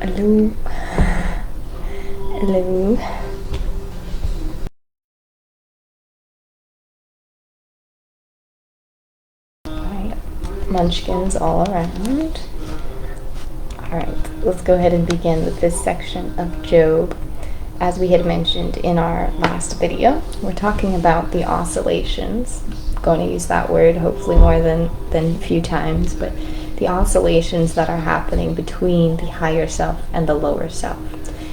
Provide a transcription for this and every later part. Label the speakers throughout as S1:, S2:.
S1: Hello. Hello. Alright, munchkins all around. Alright, let's go ahead and begin with this section of Job. As we had mentioned in our last video, we're talking about the oscillations. I'm going to use that word hopefully more than a few times, but the oscillations that are happening between the higher self and the lower self.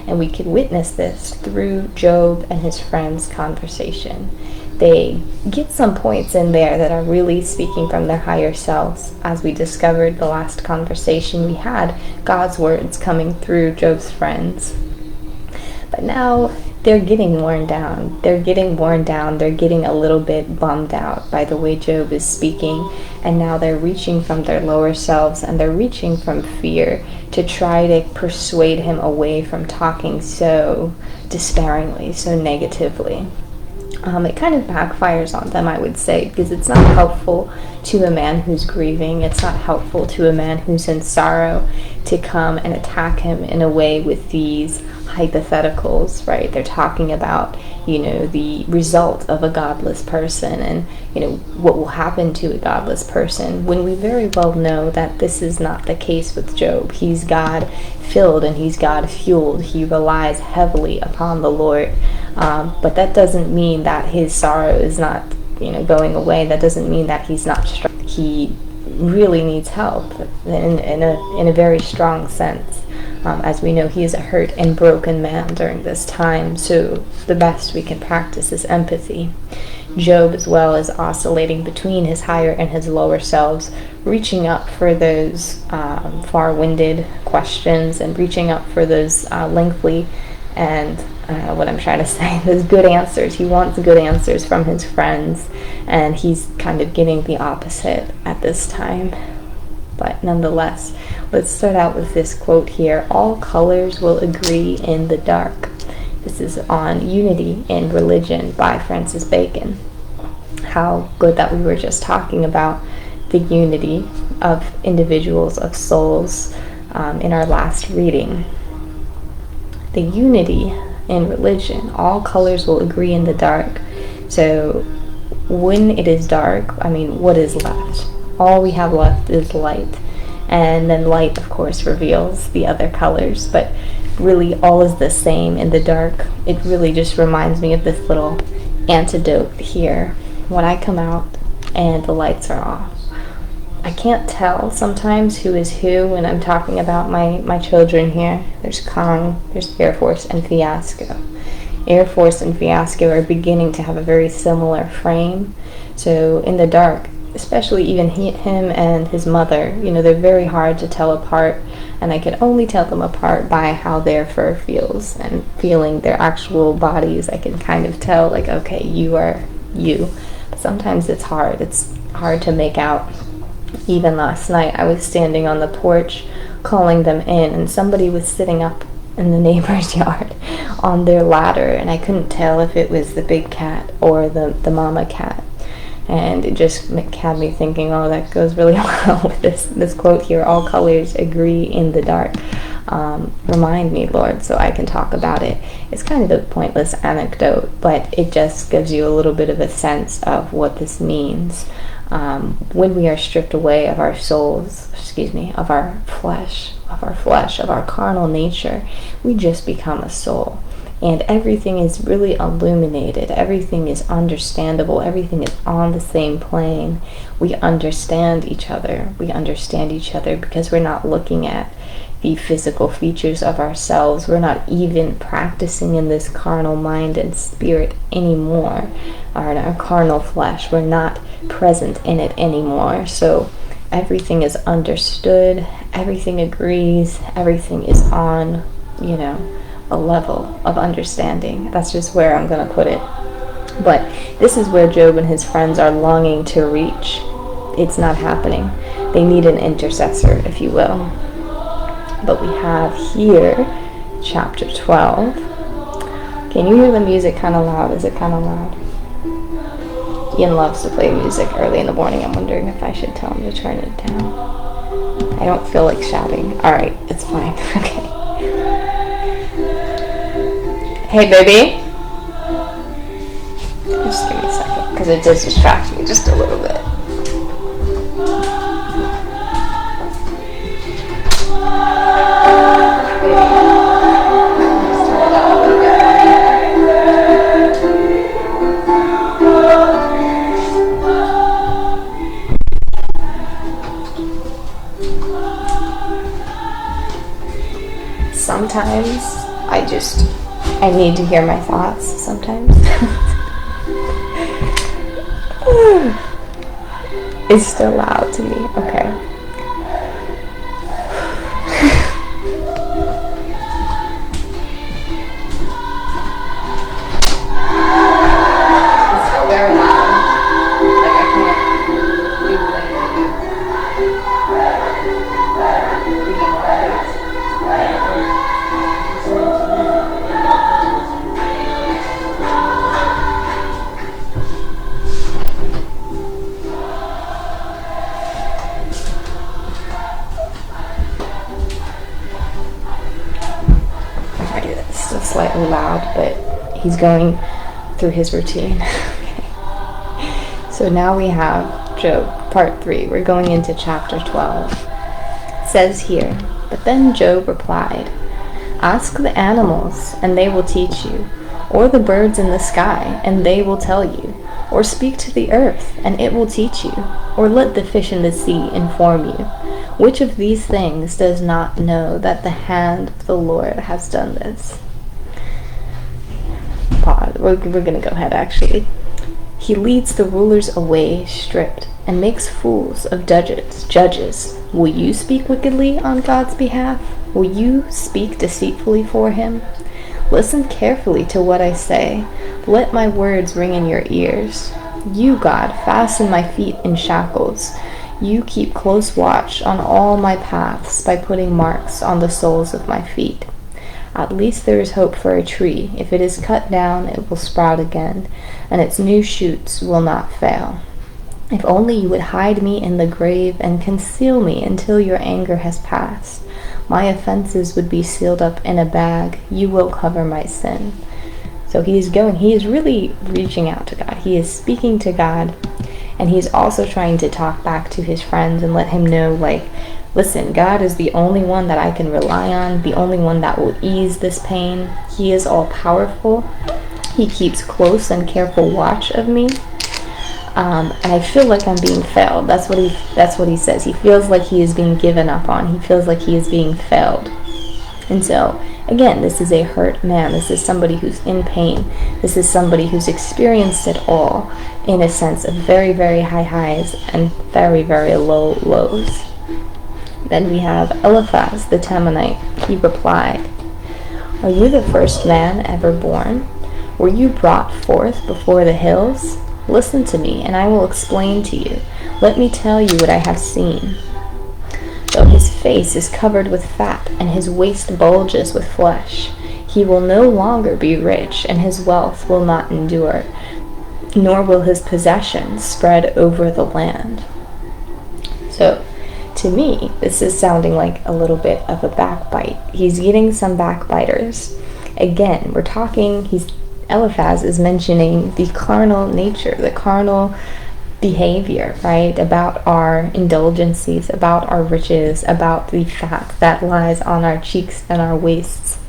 S1: And we can witness this through Job and his friends' conversation. They get some points in there that are really speaking from their higher selves. As we discovered the last conversation we had, God's words coming through Job's friends. But now they're getting worn down. They're getting a little bit bummed out by the way Job is speaking. And now they're reaching from their lower selves, and they're reaching from fear to try to persuade him away from talking so despairingly, so negatively. It kind of backfires on them, I would say, because it's not helpful to a man who's grieving. It's not helpful to a man who's in sorrow to come and attack him in a way with these hypotheticals, right? They're talking about, the result of a godless person and, what will happen to a godless person, when we very well know that this is not the case with Job. He's God-filled and he's God-fueled. He relies heavily upon the Lord. But that doesn't mean that his sorrow is not, going away. That doesn't mean that he's not strong. He really needs help in a very strong sense. As we know, he is a hurt and broken man during this time, so the best we can practice is empathy. Job as well is oscillating between his higher and his lower selves, reaching up for those far-winded questions and reaching up for those lengthy and what I'm trying to say, those good answers. He wants good answers from his friends, and he's kind of getting the opposite at this time. But nonetheless, let's start out with this quote here. All colors will agree in the dark. This is on Unity in Religion by Francis Bacon. How good that we were just talking about the unity of individuals, of souls, in our last reading. The unity in religion, all colors will agree in the dark. So when it is dark, what is left? All we have left is light. And then light, of course, reveals the other colors. But really, all is the same in the dark. It really just reminds me of this little antidote here. When I come out and the lights are off, I can't tell sometimes who is who when I'm talking about my children here. There's Kong, there's Air Force, and Fiasco. Air Force and Fiasco are beginning to have a very similar frame. So in the dark, especially even him and his mother, they're very hard to tell apart, and I can only tell them apart by how their fur feels, and feeling their actual bodies I can kind of tell, like, okay, you are you. But sometimes it's hard to make out. Even last night I was standing on the porch calling them in, and somebody was sitting up in the neighbor's yard on their ladder, and I couldn't tell if it was the big cat or the mama cat. And it just had me thinking, oh, that goes really well with this quote here, all colors agree in the dark. Remind me, Lord, so I can talk about it. It's kind of a pointless anecdote, but it just gives you a little bit of a sense of what this means. When we are stripped away of our souls, of our flesh, of our carnal nature, we just become a soul. And everything is really illuminated. Everything is understandable. Everything is on the same plane. We understand each other. We understand each other because we're not looking at the physical features of ourselves. We're not even practicing in this carnal mind and spirit anymore, or in our carnal flesh. We're not present in it anymore. So everything is understood. Everything agrees. Everything is on, a level of understanding. That's just where I'm going to put it. But this is where Job and his friends are longing to reach. It's not happening. They need an intercessor, if you will. But we have here chapter 12. Can you hear the music kind of loud? Is it kind of loud? Ian loves to play music early in the morning. I'm wondering if I should tell him to turn it down. I don't feel like shouting. Alright, it's fine. Okay. Hey, baby. Just give me a second, because it does distract me just a little bit. Sometimes I need to hear my thoughts sometimes. It's still loud to me. Okay. It's still very loud. Like I can't do what I need to do. Still slightly loud, but he's going through his routine. So now we have Job, part 3. We're going into chapter 12. It says here, "But then Job replied, 'Ask the animals, and they will teach you, or the birds in the sky, and they will tell you, or speak to the earth, and it will teach you, or let the fish in the sea inform you. Which of these things does not know that the hand of the Lord has done this?'" Pause. We're going to go ahead, actually. "He leads the rulers away stripped, and makes fools of judges. Will you speak wickedly on God's behalf? Will you speak deceitfully for him? Listen carefully to what I say. Let my words ring in your ears. You, God, fasten my feet in shackles. You keep close watch on all my paths by putting marks on the soles of my feet. At least there is hope for a tree. If it is cut down, it will sprout again, and its new shoots will not fail. If only you would hide me in the grave and conceal me until your anger has passed. My offenses would be sealed up in a bag. You will cover my sin." So he is really reaching out to God. He is speaking to God, and he's also trying to talk back to his friends and let him know, like, listen, God is the only one that I can rely on, the only one that will ease this pain. He is all-powerful. He keeps close and careful watch of me. And I feel like I'm being failed. That's what he says. He feels like he is being given up on. He feels like he is being failed. And so, again, this is a hurt man. This is somebody who's in pain. This is somebody who's experienced it all in a sense of very, very high highs and very, very low lows. Then we have Eliphaz the Temanite. He replied, "Are you the first man ever born? Were you brought forth before the hills? Listen to me, and I will explain to you. Let me tell you what I have seen. Though his face is covered with fat, and his waist bulges with flesh, he will no longer be rich, and his wealth will not endure, nor will his possessions spread over the land." So, to me, this is sounding like a little bit of a backbite. He's getting some backbiters. Again, Eliphaz is mentioning the carnal nature, the carnal behavior, right? About our indulgencies, about our riches, about the fat that lies on our cheeks and our waists.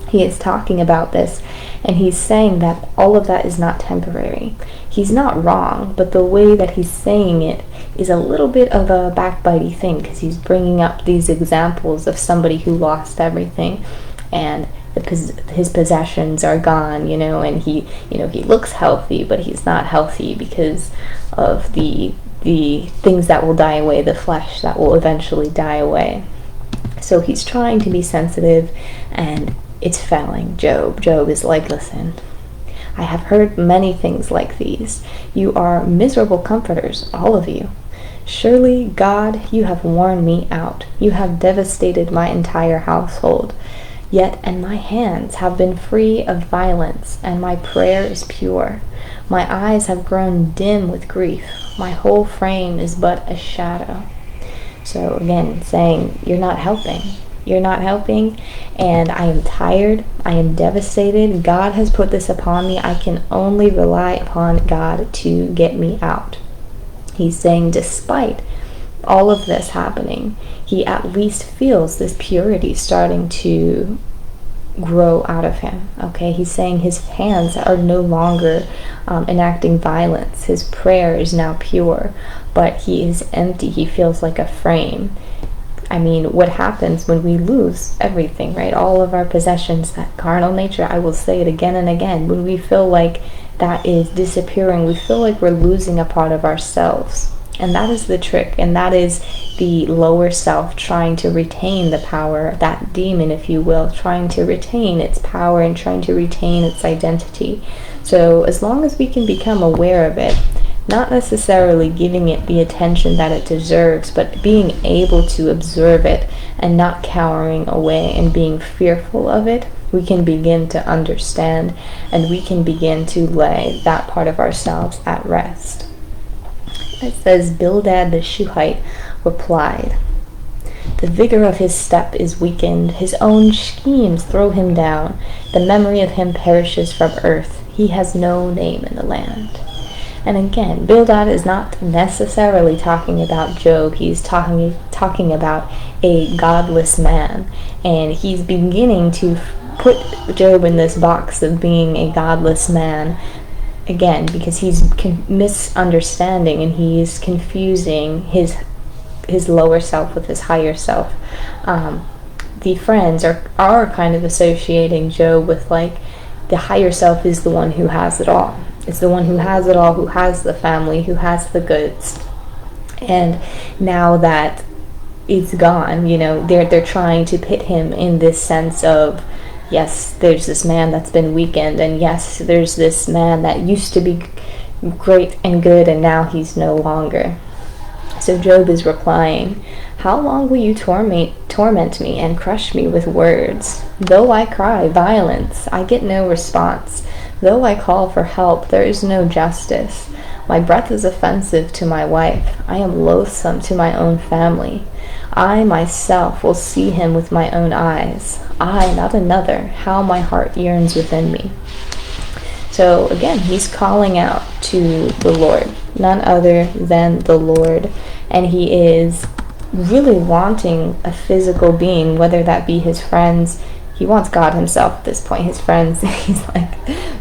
S1: He is talking about this, and he's saying that all of that is not temporary. He's not wrong, but the way that he's saying it is a little bit of a backbitey thing, because he's bringing up these examples of somebody who lost everything, and his possessions are gone, and he looks healthy, but he's not healthy because of the things that will die away, the flesh that will eventually die away. So he's trying to be sensitive, and it's failing Job. Job is like, listen, I have heard many things like these. You are miserable comforters, all of you. Surely, God, you have worn me out. You have devastated my entire household. Yet, and my hands have been free of violence, and my prayer is pure. My eyes have grown dim with grief. My whole frame is but a shadow. So again, saying, you're not helping. You're not helping, and I am tired. I am devastated. God has put this upon me. I can only rely upon God to get me out. He's saying despite all of this happening, he at least feels this purity starting to grow out of him. Okay, he's saying his hands are no longer enacting violence. His prayer is now pure, but he is empty. He feels like a frame. I mean, what happens when we lose everything, right? All of our possessions, that carnal nature, I will say it again and again, when we feel like that is disappearing, we feel like we're losing a part of ourselves. And that is the trick, and that is the lower self trying to retain the power, that demon, if you will, trying to retain its power and trying to retain its identity. So as long as we can become aware of it, not necessarily giving it the attention that it deserves, but being able to observe it and not cowering away and being fearful of it, we can begin to understand, and we can begin to lay that part of ourselves at rest. It says, Bildad the Shuhite replied, "The vigor of his step is weakened. His own schemes throw him down. The memory of him perishes from earth. He has no name in the land." And again, Bildad is not necessarily talking about Job. He's talking about a godless man. And he's beginning to put Job in this box of being a godless man, again, because he's misunderstanding and he's confusing his lower self with his higher self. The friends are kind of associating Job with, like, the higher self is the one who has it all. It's the one who has it all, who has the family, who has the goods. And now that it's gone, they're trying to pit him in this sense of, yes, there's this man that's been weakened, and yes, there's this man that used to be great and good, and now he's no longer. So Job is replying, "How long will you torment me and crush me with words? Though I cry violence, I get no response. Though I call for help, there is no justice. My breath is offensive to my wife. I am loathsome to my own family. I myself will see him with my own eyes. I, not another. How my heart yearns within me." So again, he's calling out to the Lord, none other than the Lord. And he is really wanting a physical being, whether that be his friends. He wants God himself at this point. His friends, he's like,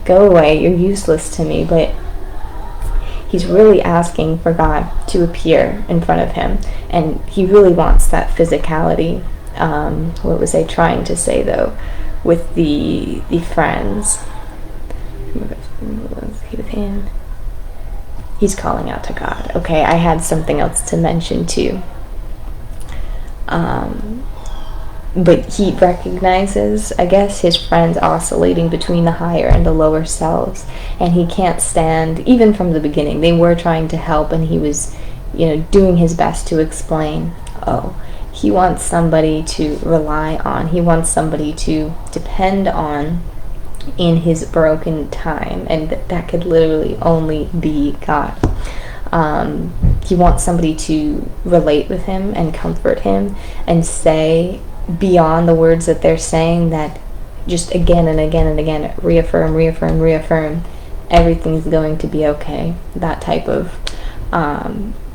S1: go away, you're useless to me. But he's really asking for God to appear in front of him. And he really wants that physicality. What was I trying to say, though, with the friends? He's calling out to God. Okay, I had something else to mention, too. But he recognizes, I guess, his friends oscillating between the higher and the lower selves, and he can't stand, even from the beginning, they were trying to help, and he was, doing his best to explain, he wants somebody to rely on, he wants somebody to depend on in his broken time, and that could literally only be God. He wants somebody to relate with him and comfort him and say beyond the words that they're saying, that just again and again and again reaffirm everything's going to be okay, that type of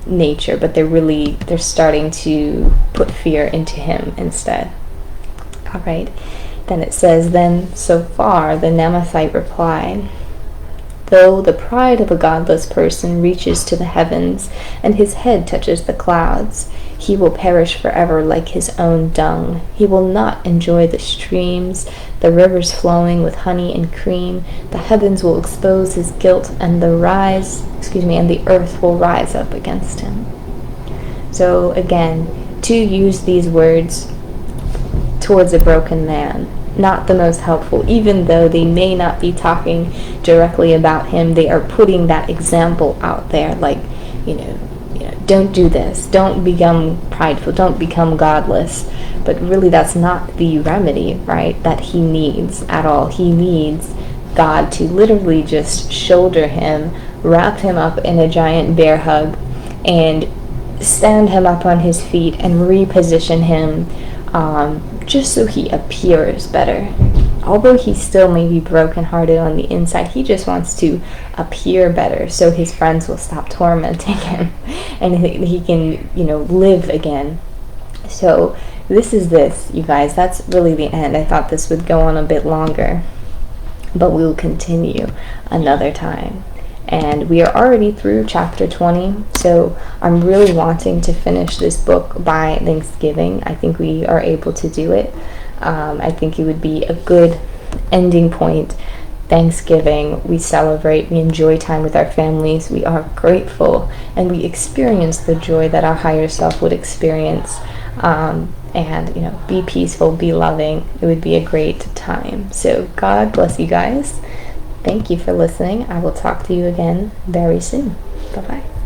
S1: nature. But they're starting to put fear into him instead. All right, then it says, "Then so far the Namathite replied, though the pride of a godless person reaches to the heavens, and his head touches the clouds, he will perish forever like his own dung. He will not enjoy the streams, the rivers flowing with honey and cream. The heavens will expose his guilt, and the earth will rise up against him." So again, to use these words towards a broken man, not the most helpful. Even though they may not be talking directly about him, they are putting that example out there, like, don't do this, don't become prideful, don't become godless. But really, that's not the remedy, right, that he needs at all. He needs God to literally just shoulder him, wrap him up in a giant bear hug, and stand him up on his feet and reposition him just so he appears better. Although he still may be brokenhearted on the inside, he just wants to appear better so his friends will stop tormenting him and he can, live again. So this, you guys. That's really the end. I thought this would go on a bit longer, but we will continue another time. And we are already through chapter 20, so I'm really wanting to finish this book by Thanksgiving. I think we are able to do it. I think it would be a good ending point. Thanksgiving, we celebrate, we enjoy time with our families, we are grateful, and we experience the joy that our higher self would experience. And be peaceful, be loving. It would be a great time. So God bless you guys. Thank you for listening. I will talk to you again very soon. Bye-bye.